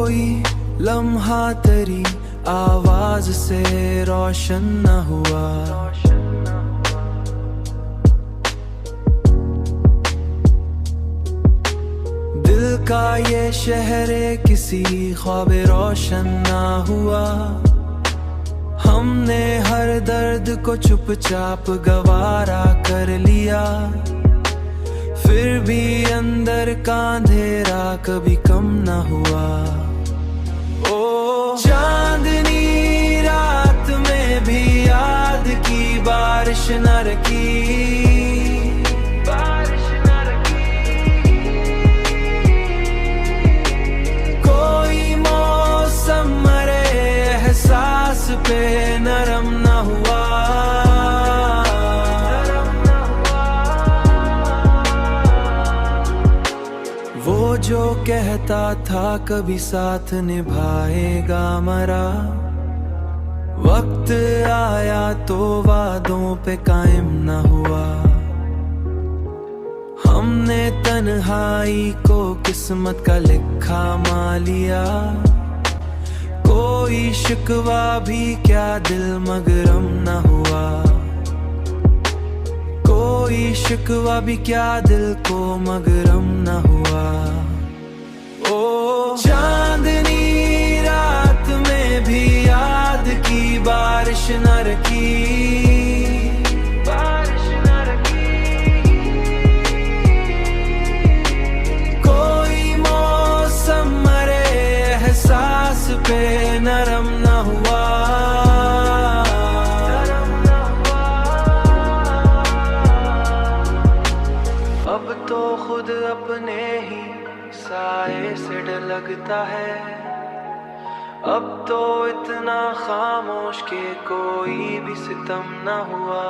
कोई लम्हा तेरी आवाज से रोशन न हुआ। दिल का ये शहरे किसी ख्वाब रोशन ना हुआ। हमने हर दर्द को चुपचाप गवारा कर लिया, फिर भी अंदर का अंधेरा कभी कम न हुआ। ओ चांदनी रात में भी याद की बारिश न रुकी, बारिश न रुकी। कोई मौसम मरे एहसास पे नरम न हुआ। वो जो कहता था कभी साथ निभाएगा मरा, वक्त आया तो वादों पे कायम न हुआ। हमने तन्हाई को किस्मत का लिखा मान लिया, कोई शिकवा भी क्या दिल मगरम न हुआ। कोई शिकवा भी क्या दिल को मगरम न हुआ। ओ चांदनी रात में भी याद की बारिश न रुकी, बारिश न रुकी। कोई मौसम मरे एहसास पे नरम न हुआ। अब तो खुद अपने ही साए से डर लगता है, अब तो इतना खामोश के कोई भी सितम न हुआ।